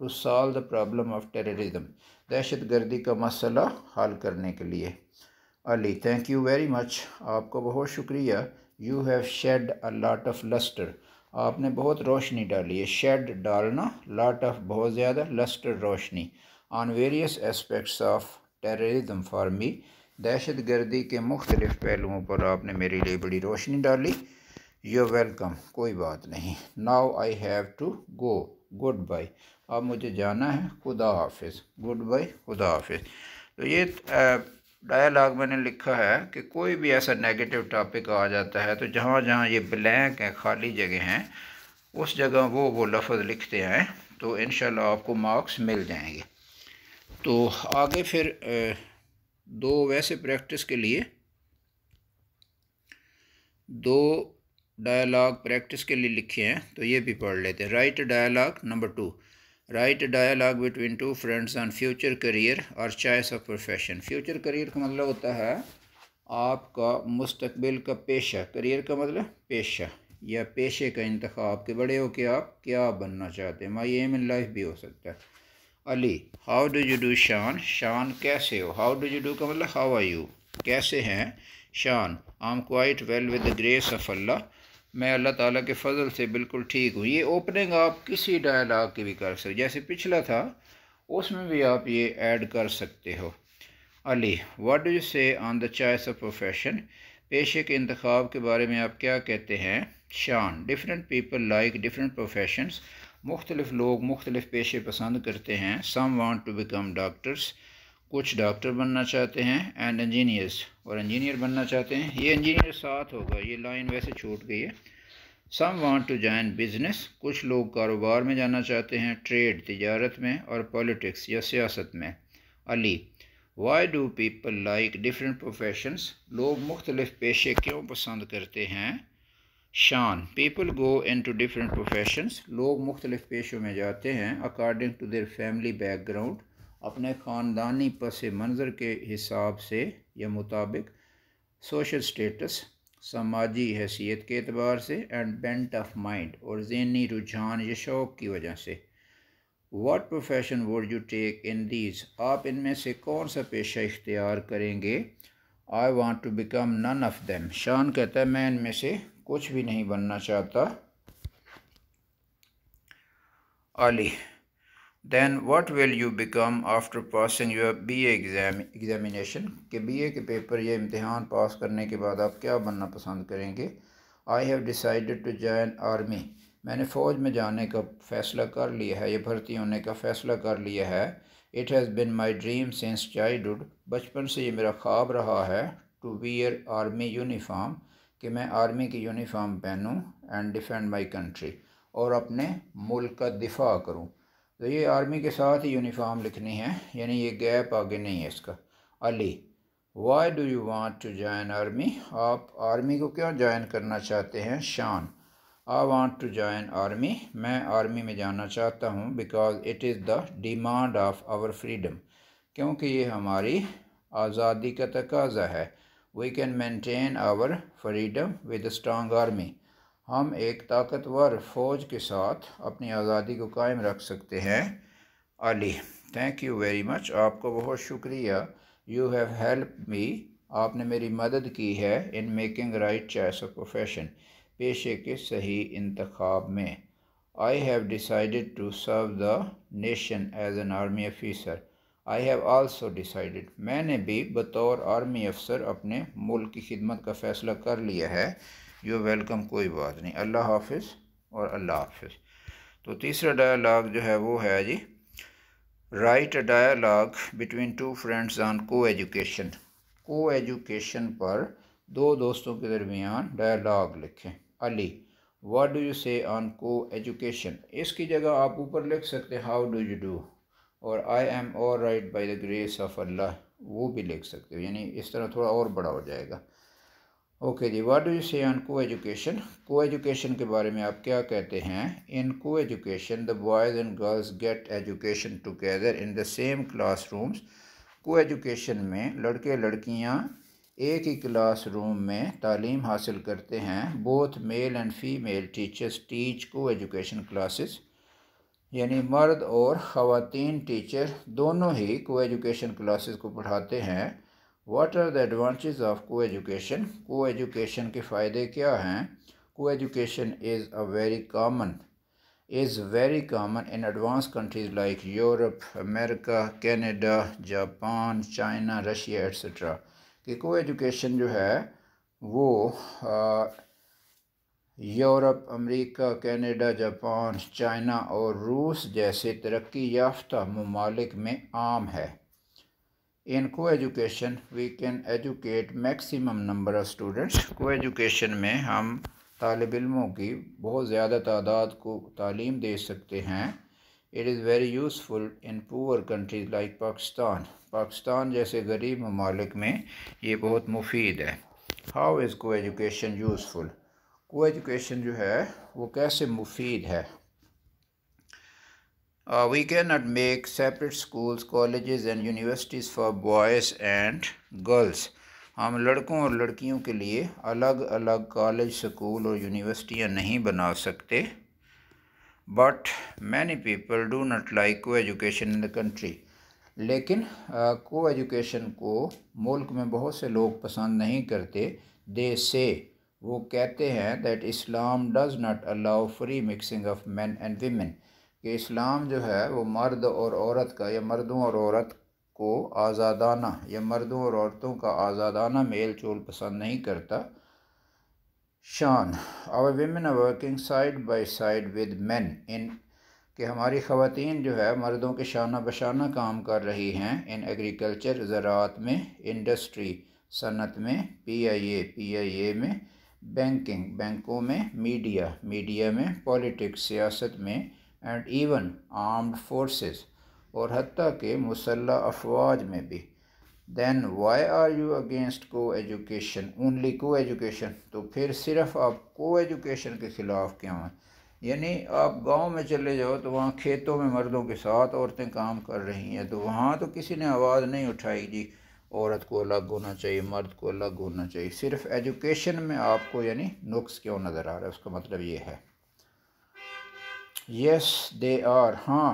To solve the problem of terrorism, دہشت گردی کا مسئلہ حل کرنے کے لیے۔ Ali thank you very much, آپ کا بہت شکریہ۔ You have shed a lot of lustre, آپ نے بہت روشنی ڈالی ہے، شیڈ ڈالنا، لاٹ آف بہت زیادہ، لسٹر روشنی، on various aspects of terrorism for me, دہشت گردی کے مختلف پہلوؤں پر آپ نے میرے لیے بڑی روشنی ڈالی۔ یو ویلکم، کوئی بات نہیں۔ Now I have to go, goodbye, اب مجھے جانا ہے، خدا حافظ، گڈ بائی، خدا حافظ۔ تو یہ ڈائلاگ میں نے لکھا ہے کہ کوئی بھی ایسا نیگیٹو ٹاپک آ جاتا ہے تو جہاں جہاں یہ بلینک ہیں، خالی جگہ ہیں، اس جگہ وہ لفظ لکھتے ہیں تو انشاءاللہ آپ کو مارکس مل جائیں گے۔ تو آگے پھر دو ویسے پریکٹس کے لیے دو ڈائلاگ پریکٹس کے لیے لکھے ہیں تو یہ بھی پڑھ لیتے ہیں۔ Write dialogue number 2، write dialogue between two friends on future career اور choice of profession. Future career کا مطلب ہوتا ہے آپ کا مستقبل کا پیشہ، کریئر کا مطلب پیشہ یا پیشے کا انتخاب، کہ بڑے ہو کے آپ کیا بننا چاہتے ہیں، مائی ایم ان لائف بھی ہو سکتا ہے۔ Ali how do you do Shan, Shan کیسے ہو، ہاؤ ڈو یو ڈو کا مطلب ہاؤ آر یو، کیسے ہیں Shan, I am quite well with the grace of Allah, میں اللہ تعالیٰ کے فضل سے بالکل ٹھیک ہوں۔ یہ اوپننگ آپ کسی ڈائلاگ کی بھی کر سکتے، جیسے پچھلا تھا اس میں بھی آپ یہ ایڈ کر سکتے ہو۔ علی what do you say on the choice of profession, پیشے کے انتخاب کے بارے میں آپ کیا کہتے ہیں۔ شان different people like different professions, مختلف لوگ مختلف پیشے پسند کرتے ہیں۔ سم وانٹ ٹو بیکم ڈاکٹرس، کچھ ڈاکٹر بننا چاہتے ہیں، اینڈ انجینئرس، اور انجینئر بننا چاہتے ہیں۔ یہ انجینئر ساتھ ہوگا، یہ لائن ویسے چھوٹ گئی ہے۔ سم وانٹ ٹو جوائن بزنس، کچھ لوگ کاروبار میں جانا چاہتے ہیں، ٹریڈ تجارت میں، اور پولیٹکس یا سیاست میں۔ Ali why do people like different professions, لوگ مختلف پیشے کیوں پسند کرتے ہیں۔ Shan people go in to different professions, لوگ مختلف پیشوں میں جاتے ہیں according to their family background, اپنے خاندانی پس منظر کے حساب سے یا مطابق، سوشل سٹیٹس سماجی حیثیت کے اعتبار سے، اینڈ بینٹ آف مائنڈ اور ذہنی رجحان یا شوق کی وجہ سے۔ What profession would you take in these, آپ ان میں سے کون سا پیشہ اختیار کریں گے۔ I want to become none of them, Shan کہتا ہے میں ان میں سے کچھ بھی نہیں بننا چاہتا۔ Ali then what will you become after passing your B A examination, کہ بی اے کے پیپر یا امتحان پاس کرنے کے بعد آپ کیا بننا پسند کریں گے۔ I have decided to join army, میں نے فوج میں جانے کا فیصلہ کر لیا ہے، یہ بھرتی ہونے کا فیصلہ کر لیا ہے۔ It has been my dream since childhood, بچپن سے یہ میرا خواب رہا ہے، ٹو ویئر آرمی یونیفارم، کہ میں آرمی کی یونیفارم پہنوں، اینڈ ڈیفینڈ مائی کنٹری، اور اپنے ملک کا دفاع کروں۔ تو یہ آرمی کے ساتھ ہی یونیفارم لکھنی ہے، یعنی یہ گیپ آگے نہیں ہے اس کا۔ Ali why do you want to join army, آپ آرمی کو کیوں جوائن کرنا چاہتے ہیں۔ Shan I want to join army, میں آرمی میں جانا چاہتا ہوں، because it is the demand of our freedom, کیونکہ یہ ہماری آزادی کا تقاضا ہے۔ We can maintain our freedom with a strong army, ہم ایک طاقتور فوج کے ساتھ اپنی آزادی کو قائم رکھ سکتے ہیں۔ علی تھینک یو ویری مچ، آپ کا بہت شکریہ۔ یو ہیو ہیلپ می، آپ نے میری مدد کی ہے، in making right choice of profession, پیشے کے صحیح انتخاب میں۔ I have decided to serve the nation as an army officer, I have also decided, میں نے بھی بطور آرمی افسر اپنے ملک کی خدمت کا فیصلہ کر لیا ہے۔ یو ویلکم، کوئی بات نہیں، اللہ حافظ اور اللہ حافظ۔ تو تیسرا ڈائلاگ جو ہے وہ ہے جی، رائٹ اے ڈائلاگ بٹوین ٹو فرینڈز آن کو ایجوکیشن، کو ایجوکیشن پر دو دوستوں کے درمیان ڈائلاگ لکھیں۔ علی what do you say on کو ایجوکیشن، اس کی جگہ آپ اوپر لکھ سکتے ہیں ہاؤ ڈو یو ڈو، اور I am all right by the grace of Allah, وہ بھی لکھ سکتے ہو، یعنی اس طرح تھوڑا اور بڑا ہو جائے گا۔ اوکے جی، what do you say on کو ایجوکیشن، کو ایجوکیشن کے بارے میں آپ کیا کہتے ہیں۔ In coeducation the boys and girls get education together in the same classrooms, coeducation میں لڑکے لڑکیاں ایک ہی کلاس روم میں تعلیم حاصل کرتے ہیں۔ Both male and female teachers teach کو ایجوکیشن کلاسز، یعنی مرد اور خواتین ٹیچر دونوں ہی کو ایجوکیشن کلاسز کو پڑھاتے ہیں۔ What are the advantages of coeducation? Coeducation کے فائدے کیا ہیں؟ Coeducation is very common in advanced countries like Europe, America, Canada, Japan, China, Russia, etc. کہ کو ایجوکیشن جو ہے وہ یورپ، امریکہ، کینیڈا، جاپان، چائنا اور روس جیسے ترقی یافتہ ممالک میں عام ہے۔ In coeducation we can educate maximum number of students. Coeducation میں ہم طالب علموں کی بہت زیادہ تعداد کو تعلیم دے سکتے ہیں۔ It is very useful in poor countries like Pakistan جیسے غریب ممالک میں یہ بہت مفید ہے۔ ہاؤ از کو ایجوکیشن یوزفل؟ کو ایجوکیشن جو ہے وہ کیسے مفید ہے؟ We cannot make separate schools, colleges and universities for boys and girls. ہم لڑکوں اور لڑکیوں کے لیے الگ الگ کالج، سکول اور یونیورسٹیاں نہیں بنا سکتے۔ But many people do not like co-education in the country. لیکن کو ایجوکیشن کو ملک میں بہت سے لوگ پسند نہیں کرتے۔ They say، وہ کہتے ہیں that Islam does not allow free mixing of men and women، کہ اسلام جو ہے وہ مرد اور عورت کا یا مردوں اور عورت کو آزادانہ یا مردوں اور عورتوں کا آزادانہ میل جول پسند نہیں کرتا۔ شان، our women are working side by side with men in، کہ ہماری خواتین جو ہے مردوں کے شانہ بشانہ کام کر رہی ہیں۔ ان ایگریکلچر، زراعت میں، انڈسٹری صنعت میں، پی آئی اے میں، بینکنگ بینکوں میں، میڈیا میں، پولیٹکس سیاست میں، اینڈ ایون آرمڈ فورسز اور حتیٰ کہ مسلح افواج میں بھی۔ دین وائی آر یو اگینسٹ کو ایجوکیشن اونلی کو ایجوکیشن؟ تو پھر صرف آپ کو ایجوکیشن کے خلاف کیوں ہیں؟ یعنی آپ گاؤں میں چلے جاؤ تو وہاں کھیتوں میں مردوں کے ساتھ عورتیں کام کر رہی ہیں، تو وہاں تو کسی نے آواز نہیں اٹھائی جی عورت کو الگ ہونا چاہیے، مرد کو الگ ہونا چاہیے۔ صرف ایجوکیشن میں آپ کو یعنی نقص کیوں نظر آ رہا ہے؟ اس کا مطلب یہ ہے یس دے آر، ہاں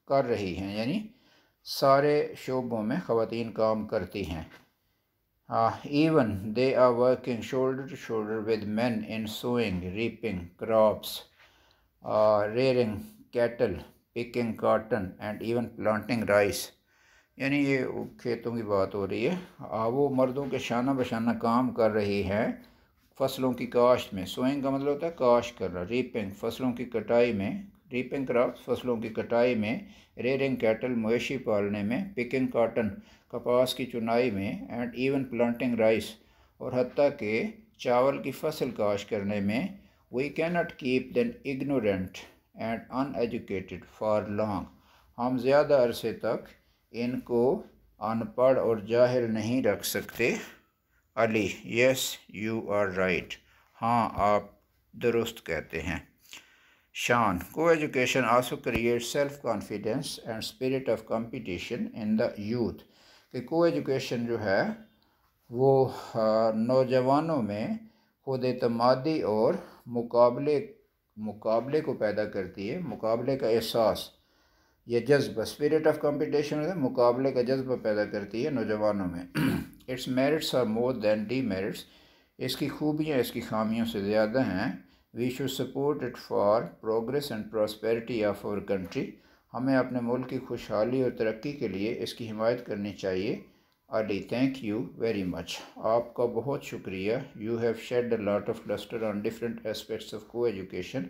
کر رہی ہیں، یعنی سارے شعبوں میں خواتین کام کرتی ہیں۔ Even they are working shoulder to shoulder with men in sowing, reaping crops, rearing cattle, picking cotton and even planting rice. یعنی یہ کھیتوں کی بات ہو رہی ہے۔ وہ مردوں کے شانہ بشانہ کام کر رہی ہیں فصلوں کی کاشت میں۔ سوئنگ کا مطلب ہوتا ہے کاشت کرنا، ریپنگ فصلوں کی کٹائی میں، ریپنگ کرافٹ فصلوں کی کٹائی میں، ریئرنگ کیٹل مویشی پالنے میں، پکنگ کاٹن کپاس کی چنائی میں، اینڈ ایون پلانٹنگ رائس اور حتیٰ کہ چاول کی فصل کاشت کرنے میں۔ We can not keep them ignorant and uneducated for long, ہم زیادہ عرصے تک ان کو ان پڑھ اور جاہل نہیں رکھ سکتے۔ علی، یس یو آر رائٹ، ہاں آپ درست کہتے ہیں۔ شان، کو education also create self confidence and spirit of competition in the youth, کہ کو ایجوکیشن جو ہے وہ نوجوانوں میں خود اعتمادی اور مقابلے کو پیدا کرتی ہے، مقابلے کا احساس یہ جذبہ، اسپرٹ آف کمپٹیشن مقابلے کا جذبہ پیدا کرتی ہے نوجوانوں میں۔ Its merits are more than demerits, اس کی خوبیاں اس کی خامیوں سے زیادہ ہیں۔ We should support it for progress and prosperity of our country, ہمیں اپنے ملک کی خوشحالی اور ترقی کے لیے اس کی حمایت کرنی چاہیے۔ Ali, thank you very much, آپ کا بہت شکریہ۔ You have shed a lot of lustre on different aspects of coeducation,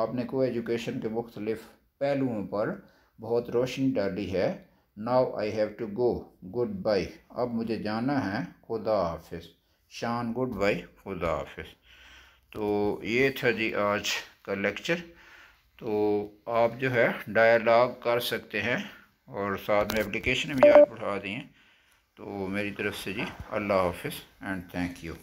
آپ نے کو ایجوکیشن کے مختلف پہلوؤں پر بہت روشنی ڈالی ہے۔ Now I have to go, goodbye, اب مجھے جانا ہے، خدا حافظ۔ شان، گڈ بائی، خدا حافظ۔ تو یہ تھا جی آج کا لیکچر۔ تو آپ جو ہے ڈائلاگ کر سکتے ہیں اور ساتھ میں اپلیکیشن بھی آج پڑھا دی ہیں۔ تو میری طرف سے جی اللہ حافظ اینڈ تھینک یو۔